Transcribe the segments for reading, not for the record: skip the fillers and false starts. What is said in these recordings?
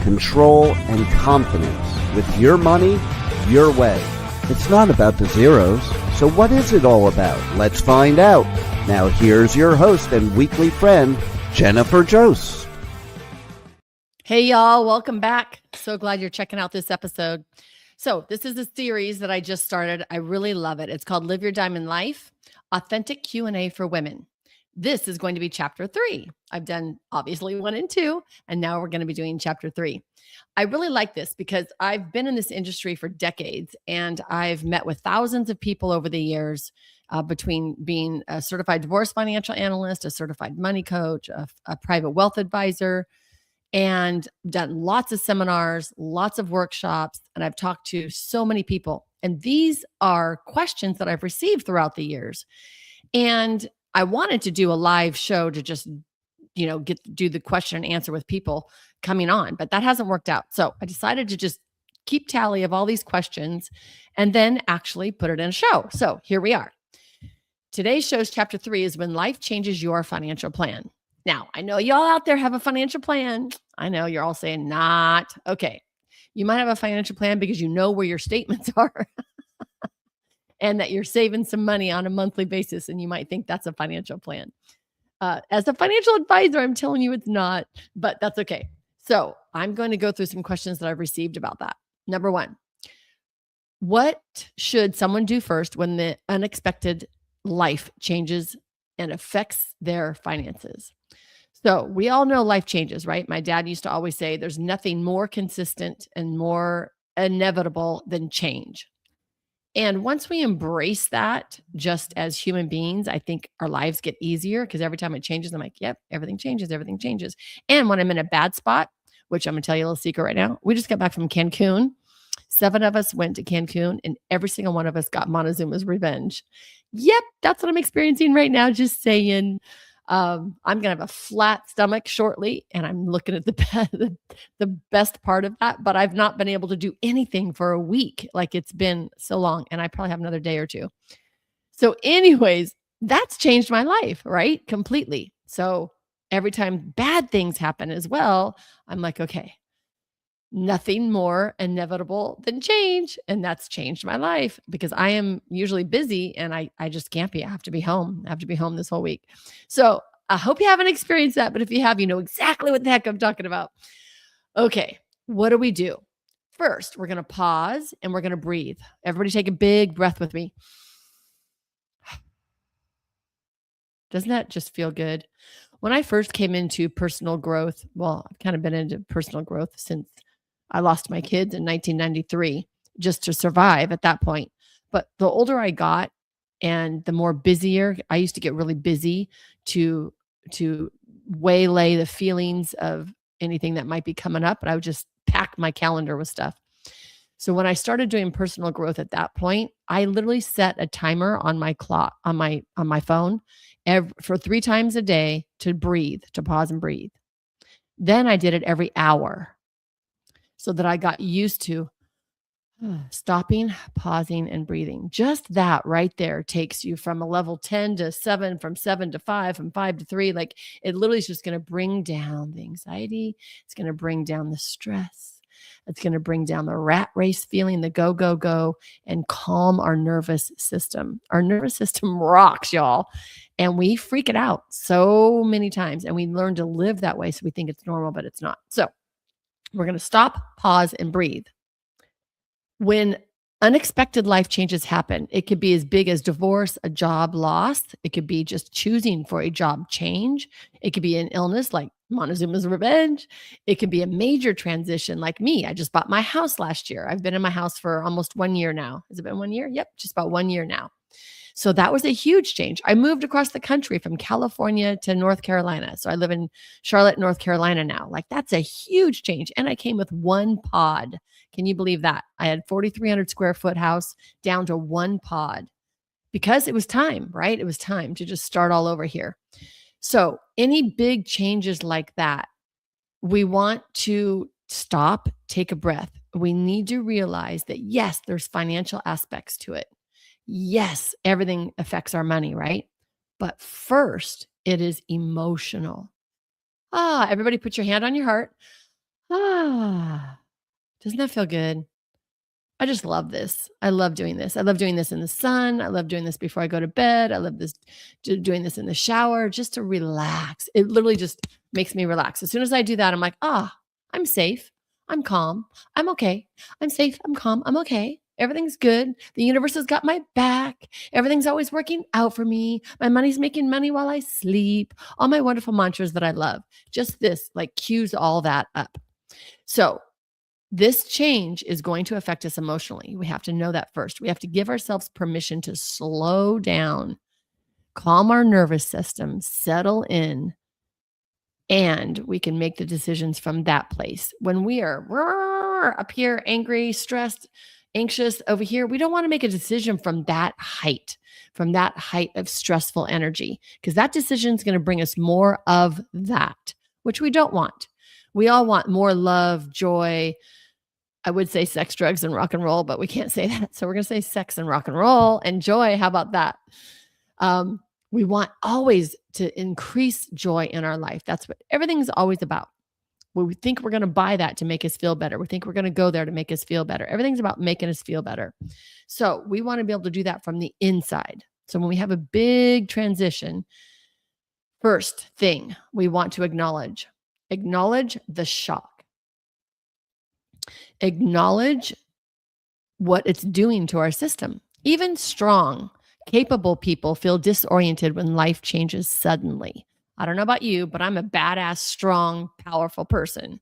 control, and confidence with your money, your way. It's not about the zeros. So what is it all about? Let's find out. Now here's your host and weekly friend, Jennifer Jost. Hey y'all, welcome back. So glad you're checking out this episode. So this is a series that I just started. I really love it. It's called Live Your Diamond Life, Authentic Q&A for Women. This is going to be chapter 3. I've done obviously 1 and 2, and now we're going to be doing chapter 3. I really like this because I've been in this industry for decades, and I've met with thousands of people over the years between being a certified divorce financial analyst, a certified money coach, a private wealth advisor, and done lots of seminars, lots of workshops, and I've talked to so many people. And these are questions that I've received throughout the years. And I wanted to do a live show to just, do the question and answer with people coming on, but that hasn't worked out. So I decided to just keep tally of all these questions and then actually put it in a show. So here we are. Today's show's chapter 3 is when life changes your financial plan. Now, I know y'all out there have a financial plan. I know you're all saying not. Okay. You might have a financial plan because you know where your statements are and that you're saving some money on a monthly basis. And you might think that's a financial plan. As a financial advisor, I'm telling you it's not, but that's okay. So I'm going to go through some questions that I've received about that. Number 1, what should someone do first when the unexpected life changes and affects their finances? So we all know life changes, right? My dad used to always say there's nothing more consistent and more inevitable than change. And once we embrace that just as human beings, I think our lives get easier because every time it changes, I'm like, yep, everything changes, everything changes. And when I'm in a bad spot, which I'm going to tell you a little secret right now, we just got back from Cancun. 7 of us went to Cancun and every single one of us got Montezuma's revenge. Yep, that's what I'm experiencing right now. Just saying. I'm going to have a flat stomach shortly, and I'm looking at the best part of that, but I've not been able to do anything for a week. Like it's been so long, and I probably have another day or 2. So anyways, that's changed my life, right? Completely. So every time bad things happen as well, I'm like, okay, nothing more inevitable than change. And that's changed my life because I am usually busy and I just can't be. I have to be home. I have to be home this whole week. So I hope you haven't experienced that. But if you have, you know exactly what the heck I'm talking about. Okay, what do we do? First, we're going to pause and we're going to breathe. Everybody take a big breath with me. Doesn't that just feel good? When I first came into personal growth, well, I've kind of been into personal growth since I lost my kids in 1993 just to survive at that point. But the older I got and the more busier, I used to get really busy to waylay the feelings of anything that might be coming up. And I would just pack my calendar with stuff. So when I started doing personal growth at that point, I literally set a timer on my clock, on my phone for 3 times a day to breathe, to pause and breathe. Then I did it every hour, so that I got used to stopping, pausing, and breathing. Just that right there takes you from a level 10 to 7, from 7 to 5, from 5 to 3. Like it literally is just going to bring down the anxiety. It's going to bring down the stress. It's going to bring down the rat race feeling, the go, go, go, and calm our nervous system. Our nervous system rocks, y'all. And we freak it out so many times. And we learn to live that way. So we think it's normal, but it's not. So we're going to stop, pause, and breathe. When unexpected life changes happen, it could be as big as divorce, a job loss. It could be just choosing for a job change. It could be an illness like Montezuma's revenge. It could be a major transition like me. I just bought my house last year. I've been in my house for almost 1 year now. Has it been 1 year? Yep, just about 1 year now. So that was a huge change. I moved across the country from California to North Carolina. So I live in Charlotte, North Carolina now. Like that's a huge change. And I came with 1 pod. Can you believe that? I had 4,300 square foot house down to 1 pod because it was time, right? It was time to just start all over here. So any big changes like that, we want to stop, take a breath. We need to realize that yes, there's financial aspects to it. Yes, everything affects our money, right? But first, it is emotional. Everybody put your hand on your heart. Doesn't that feel good? I just love this. I love doing this. I love doing this in the sun. I love doing this before I go to bed. I love this doing this in the shower just to relax. It literally just makes me relax. As soon as I do that, I'm like, I'm safe. I'm calm. I'm okay. I'm safe. I'm calm. I'm okay. Everything's good. The universe has got my back. Everything's always working out for me. My money's making money while I sleep. All my wonderful mantras that I love. Just this like cues all that up. So this change is going to affect us emotionally. We have to know that first. We have to give ourselves permission to slow down, calm our nervous system, settle in, and we can make the decisions from that place. When we are up here, angry, stressed, anxious over here, we don't want to make a decision from that height of stressful energy, because that decision is going to bring us more of that, which we don't want. We all want more love, joy. I would say sex, drugs, and rock and roll, but we can't say that. So we're going to say sex and rock and roll and joy. How about that? We want always to increase joy in our life. That's what everything's always about. We think we're going to buy that to make us feel better. We think we're going to go there to make us feel better. Everything's about making us feel better. So we want to be able to do that from the inside. So when we have a big transition, first thing we want to acknowledge the shock. Acknowledge what it's doing to our system. Even strong, capable people feel disoriented when life changes suddenly. I don't know about you, but I'm a badass, strong, powerful person.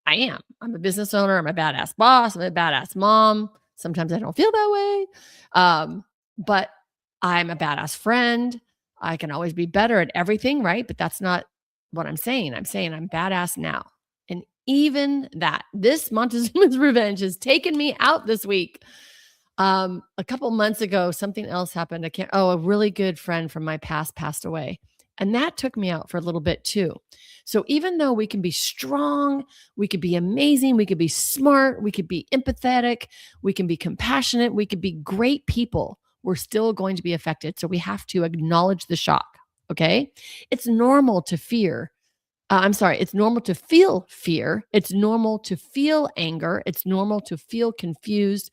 I am. I'm a business owner. I'm a badass boss. I'm a badass mom. Sometimes I don't feel that way. But I'm a badass friend. I can always be better at everything, right? But that's not what I'm saying. I'm saying I'm badass now. And even that, this Montezuma's revenge has taken me out this week. A couple months ago, something else happened. A really good friend from my past passed away. And that took me out for a little bit too. So even though we can be strong, we could be amazing, we could be smart, we could be empathetic, we can be compassionate, we could be great people, we're still going to be affected. So we have to acknowledge the shock. Okay. It's normal to fear. It's normal to feel fear. It's normal to feel anger. It's normal to feel confused.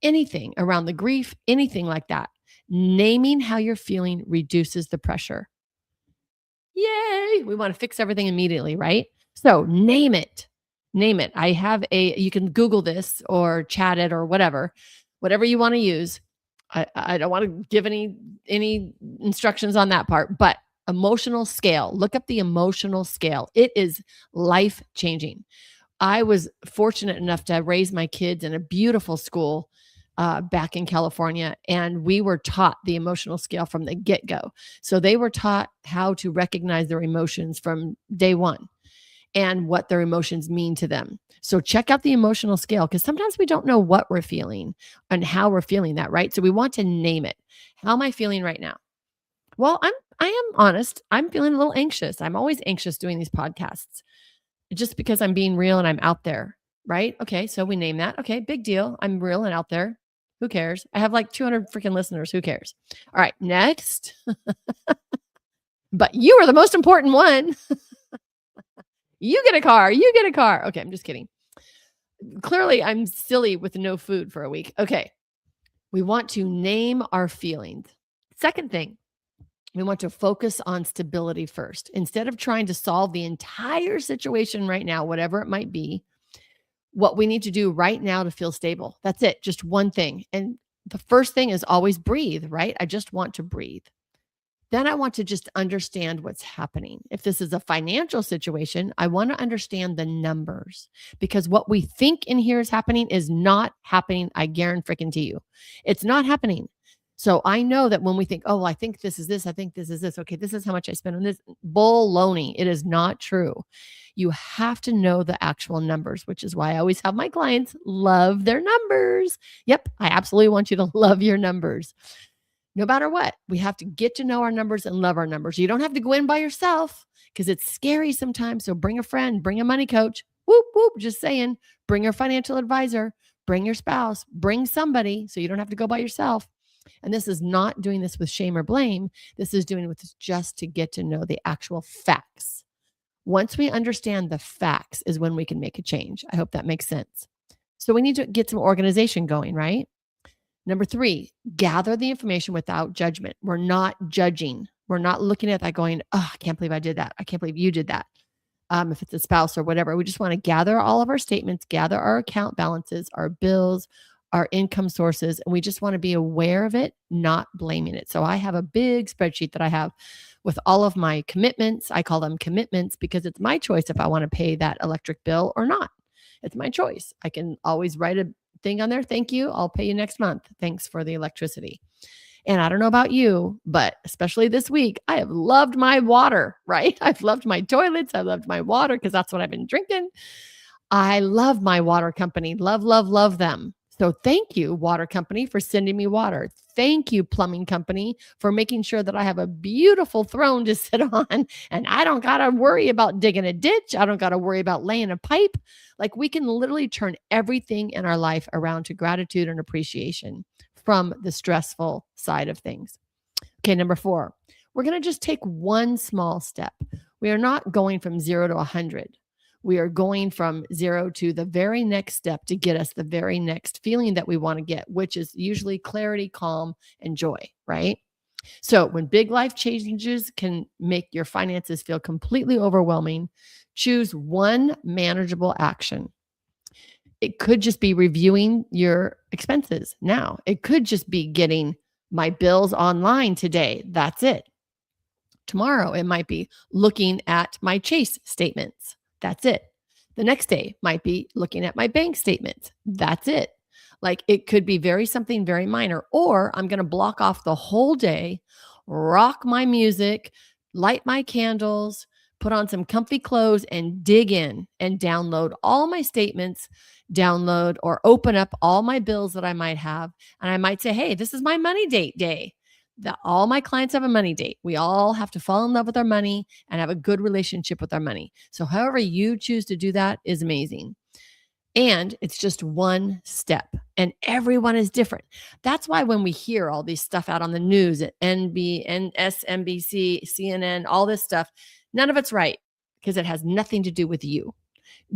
Anything around the grief, anything like that. Naming how you're feeling reduces the pressure. Yay! We want to fix everything immediately, right? So name it. Name it. You can Google this or chat it or whatever you want to use. I don't want to give any instructions on that part, but emotional scale. Look up the emotional scale. It is life-changing. I was fortunate enough to raise my kids in a beautiful school back in California, and we were taught the emotional scale from the get-go. So they were taught how to recognize their emotions from day one and what their emotions mean to them. So check out the emotional scale, because sometimes we don't know what we're feeling and how we're feeling that, right? So we want to name it. How am I feeling right now? Well, I am honest. I'm feeling a little anxious. I'm always anxious doing these podcasts just because I'm being real and I'm out there, right? Okay, so we name that. Okay, big deal. I'm real and out there. Who cares? I have like 200 freaking listeners. Who cares? All right, next. But you are the most important one. You get a car. You get a car. Okay, I'm just kidding. Clearly, I'm silly with no food for a week. Okay, we want to name our feelings. Second thing, we want to focus on stability first. Instead of trying to solve the entire situation right now, whatever it might be, what we need to do right now to feel stable. That's it. Just one thing. And the first thing is always breathe, right? I just want to breathe. Then I want to just understand what's happening. If this is a financial situation, I want to understand the numbers, because what we think in here is happening is not happening. I guarantee you, it's not happening. So I know that when we think, I think this is this, I think this is this. Okay, this is how much I spend on this. Baloney. It is not true. You have to know the actual numbers, which is why I always have my clients love their numbers. Yep, I absolutely want you to love your numbers. No matter what, we have to get to know our numbers and love our numbers. You don't have to go in by yourself because it's scary sometimes. So bring a friend, bring a money coach. Whoop, whoop, just saying. Bring your financial advisor, bring your spouse, bring somebody so you don't have to go by yourself. And this is not doing this with shame or blame. This is doing it with just to get to know the actual facts. Once we understand the facts is when we can make a change. I hope that makes sense. So we need to get some organization going, right? Number 3, gather the information without judgment. We're not judging. We're not looking at that going, oh, I can't believe I did that. I can't believe you did that. If it's a spouse or whatever, we just want to gather all of our statements, gather our account balances, our bills, our income sources, and we just want to be aware of it, not blaming it. So I have a big spreadsheet that I have with all of my commitments. I call them commitments because it's my choice if I want to pay that electric bill or not. It's my choice. I can always write a thing on there. Thank you. I'll pay you next month. Thanks for the electricity. And I don't know about you, but especially this week, I have loved my water, right? I've loved my toilets. I loved my water because that's what I've been drinking. I love my water company. Love, love, love them. So thank you, water company, for sending me water. Thank you, plumbing company, for making sure that I have a beautiful throne to sit on and I don't got to worry about digging a ditch. I don't got to worry about laying a pipe. Like we can literally turn everything in our life around to gratitude and appreciation from the stressful side of things. Okay, number 4, we're going to just take one small step. We are not going from 0 to 100. We are going from 0 to the very next step to get us the very next feeling that we want to get, which is usually clarity, calm, and joy, right? So when big life changes can make your finances feel completely overwhelming, choose one manageable action. It could just be reviewing your expenses now. It could just be getting my bills online today. That's it. Tomorrow, it might be looking at my Chase statements. That's it. The next day might be looking at my bank statements. That's it. Like it could be something very minor, or I'm going to block off the whole day, rock my music, light my candles, put on some comfy clothes and dig in and download all my statements, download or open up all my bills that I might have. And I might say, hey, this is my money date day. All my clients have a money date. We all have to fall in love with our money and have a good relationship with our money. So however you choose to do that is amazing. And it's just one step and everyone is different. That's why when we hear all this stuff out on the news at MSNBC, CNN, all this stuff, none of it's right because it has nothing to do with you.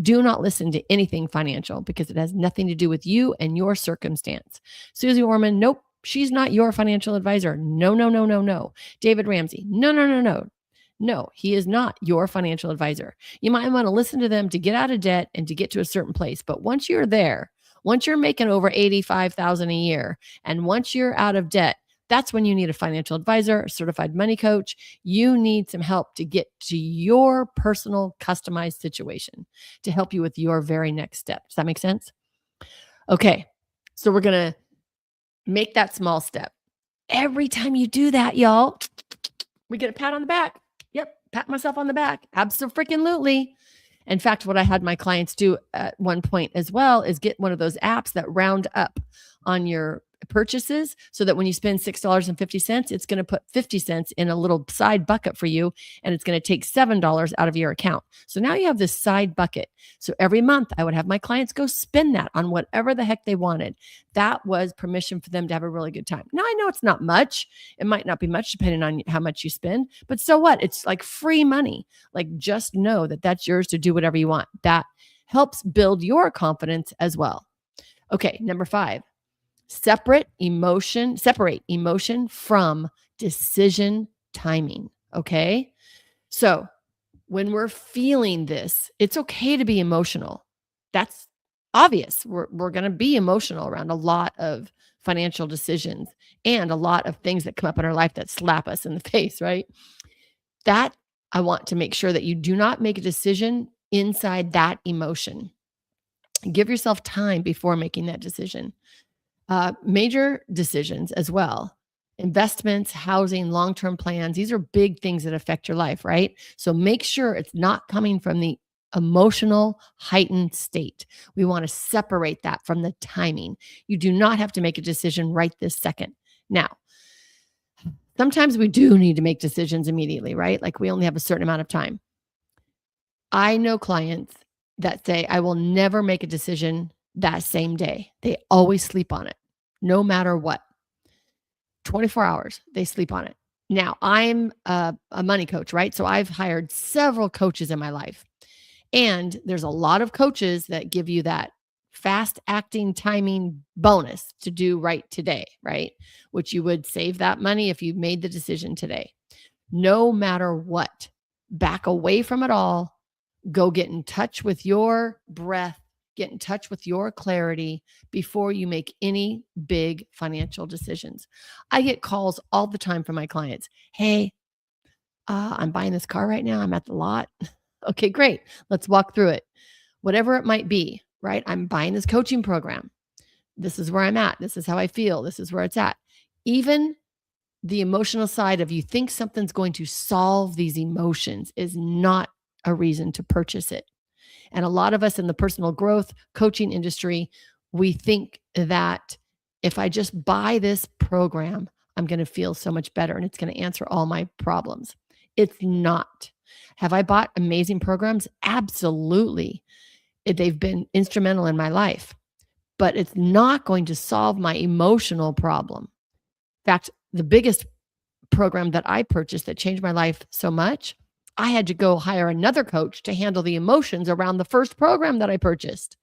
Do not listen to anything financial because it has nothing to do with you and your circumstance. Susie Orman, nope. She's not your financial advisor. No, no, no, no, no. David Ramsey. No, no, no, no. No, he is not your financial advisor. You might want to listen to them to get out of debt and to get to a certain place. But once you're there, once you're making over $85,000 a year, and once you're out of debt, that's when you need a financial advisor, a certified money coach. You need some help to get to your personal customized situation to help you with your very next step. Does that make sense? Okay, so we're going to make that small step. Every time you do that, y'all, we get a pat on the back. Yep, pat myself on the back. Abso-freaking-lutely. In fact, what I had my clients do at one point as well is get one of those apps that round up on your purchases so that when you spend $6.50, it's going to put 50 cents in a little side bucket for you, and it's going to take $7 out of your account. So now you have this side bucket. So every month I would have my clients go spend that on whatever the heck they wanted. That was permission for them to have a really good time. Now I know it's not much. It might not be much depending on how much you spend, but so what? It's like free money. Like just know that that's yours to do whatever you want. That helps build your confidence as well. Okay, number 5. Separate emotion from decision timing. Okay. So when we're feeling this, it's okay to be emotional. That's obvious. We're going to be emotional around a lot of financial decisions and a lot of things that come up in our life that slap us in the face, right? That I want to make sure that you do not make a decision inside that emotion. Give yourself time before making that decision. Major decisions as well. Investments, housing, long-term plans. These are big things that affect your life, right? So make sure it's not coming from the emotional heightened state. We want to separate that from the timing. You do not have to make a decision right this second. Now, sometimes we do need to make decisions immediately, right? Like we only have a certain amount of time. I know clients that say, I will never make a decision that same day. They always sleep on it, no matter what. 24 hours, they sleep on it. Now, I'm a money coach, right? So I've hired several coaches in my life. And there's a lot of coaches that give you that fast acting timing bonus to do right today, right? Which you would save that money if you made the decision today. No matter what, back away from it all. Go get in touch with your breath, get in touch with your clarity before you make any big financial decisions. I get calls all the time from my clients. Hey, I'm buying this car right now. I'm at the lot. Okay, great. Let's walk through it. Whatever it might be, right? I'm buying this coaching program. This is where I'm at. This is how I feel. This is where it's at. Even the emotional side of you think something's going to solve these emotions is not a reason to purchase it. And a lot of us in the personal growth coaching industry, we think that if I just buy this program, I'm going to feel so much better and it's going to answer all my problems. It's not. Have I bought amazing programs? Absolutely. They've been instrumental in my life, but it's not going to solve my emotional problem. In fact, the biggest program that I purchased that changed my life so much, I had to go hire another coach to handle the emotions around the first program that I purchased,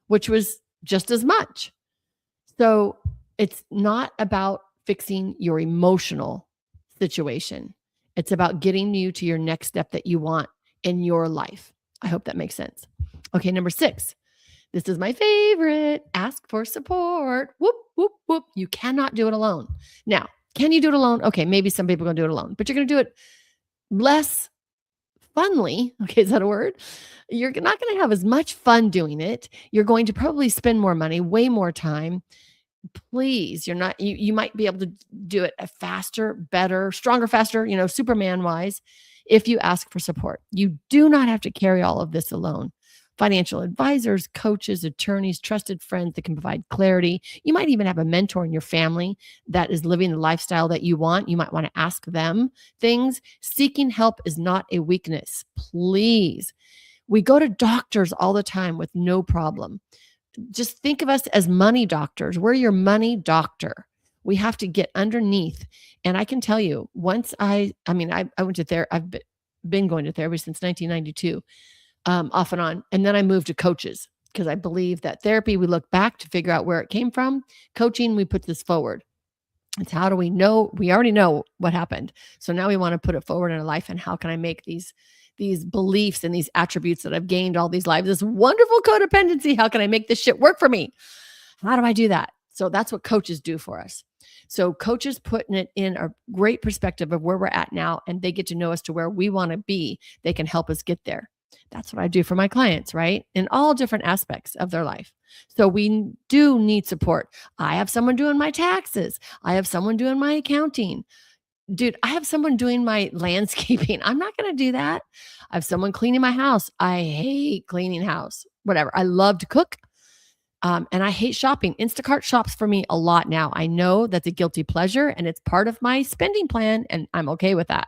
which was just as much. So it's not about fixing your emotional situation. It's about getting you to your next step that you want in your life. I hope that makes sense. Okay, number 6. This is my favorite. Ask for support. Whoop, whoop, whoop. You cannot do it alone. Now, can you do it alone? Okay, maybe some people are going to do it alone, but you're going to do it less funly. Okay, is that a word? You're not going to have as much fun doing it. You're going to probably spend more money, way more time. Please, you might be able to do it faster, better, stronger, faster, Superman wise, if you ask for support. You do not have to carry all of this alone. Financial advisors, coaches, attorneys, trusted friends that can provide clarity. You might even have a mentor in your family that is living the lifestyle that you want. You might want to ask them things. Seeking help is not a weakness. Please. We go to doctors all the time with no problem. Just think of us as money doctors. We're your money doctor. We have to get underneath. And I can tell you, once I went to therapy. I've been going to therapy since 1992, off and on. And then I moved to coaches because I believe that therapy, we look back to figure out where it came from. Coaching, we put this forward. It's how do we know? We already know what happened. So now we want to put it forward in our life. And how can I make these beliefs and these attributes that I've gained all these lives, this wonderful codependency, how can I make this shit work for me? How do I do that? So that's what coaches do for us. So coaches putting it in a great perspective of where we're at now, and they get to know us to where we want to be. They can help us get there. That's what I do for my clients, right? In all different aspects of their life. So we do need support. I have someone doing my taxes. I have someone doing my accounting. Dude, I have someone doing my landscaping. I'm not going to do that. I have someone cleaning my house. I hate cleaning house, whatever. I love to cook. And I hate shopping. Instacart shops for me a lot now. I know that's a guilty pleasure and it's part of my spending plan, and I'm okay with that.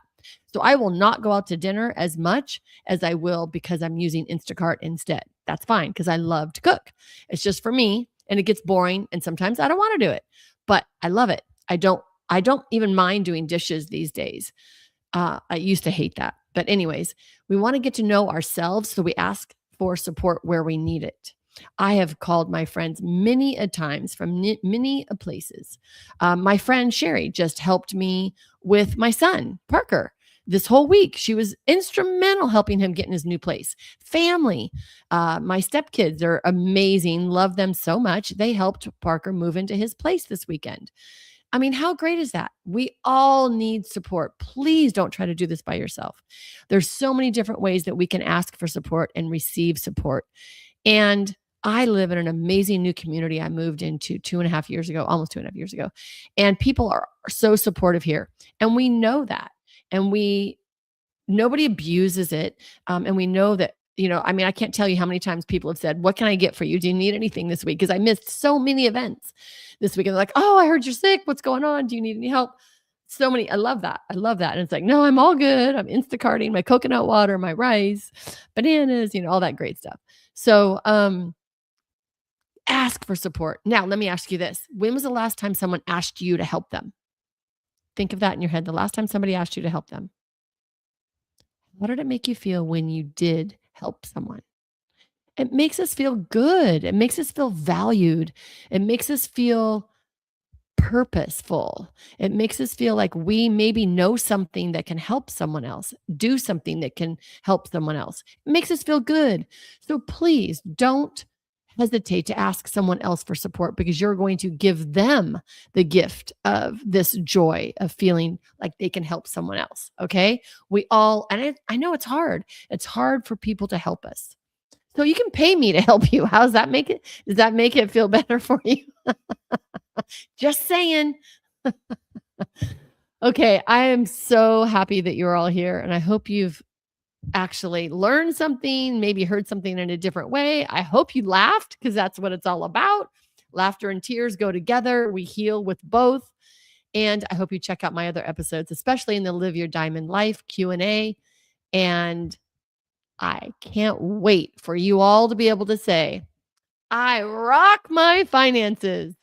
So I will not go out to dinner as much as I will because I'm using Instacart instead. That's fine because I love to cook. It's just for me, and it gets boring, and sometimes I don't want to do it, but I love it. I don't even mind doing dishes these days. I used to hate that. But anyways, we want to get to know ourselves, so we ask for support where we need it. I have called my friends many a times from many places. My friend Sherry just helped me with my son, Parker. This whole week, she was instrumental helping him get in his new place. Family, my stepkids are amazing. Love them so much. They helped Parker move into his place this weekend. I mean, how great is that? We all need support. Please don't try to do this by yourself. There's so many different ways that we can ask for support and receive support. And I live in an amazing new community I moved into 2.5 years ago, almost 2.5 years ago. And people are so supportive here. And we know that. And nobody abuses it. And we know that, I can't tell you how many times people have said, what can I get for you? Do you need anything this week? Because I missed so many events this week. And they're like, oh, I heard you're sick. What's going on? Do you need any help? So many. I love that. And it's like, no, I'm all good. I'm Instacarting my coconut water, my rice, bananas, all that great stuff. So, ask for support. Now, let me ask you this. When was the last time someone asked you to help them? Think of that in your head. The last time somebody asked you to help them. How did it make you feel when you did help someone? It makes us feel good. It makes us feel valued. It makes us feel purposeful. It makes us feel like we maybe know something that can help someone else, do something that can help someone else. It makes us feel good. So please don't hesitate to ask someone else for support, because you're going to give them the gift of this joy of feeling like they can help someone else. Okay. We all, and I know it's hard. It's hard for people to help us. So you can pay me to help you. How does that make it? Does that make it feel better for you? Just saying. Okay, I am so happy that you're all here, and I hope you've actually learned something, maybe heard something in a different way. I hope you laughed, because that's what it's all about. Laughter and tears go together. We heal with both. And I hope you check out my other episodes, especially in the Live Your Diamond Life Q&A. And I can't wait for you all to be able to say, I rock my finances.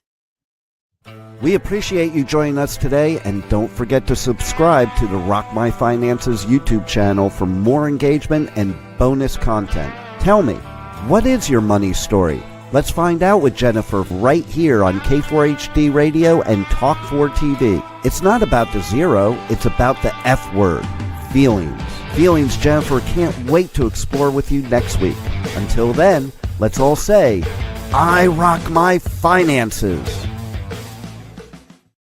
We appreciate you joining us today, and don't forget to subscribe to the Rock My Finances YouTube channel for more engagement and bonus content. Tell me, what is your money story? Let's find out with Jennifer right here on K4HD Radio and Talk4 TV. It's not about the zero, it's about the F word, feelings. Feelings Jennifer can't wait to explore with you next week. Until then, let's all say, I rock my finances.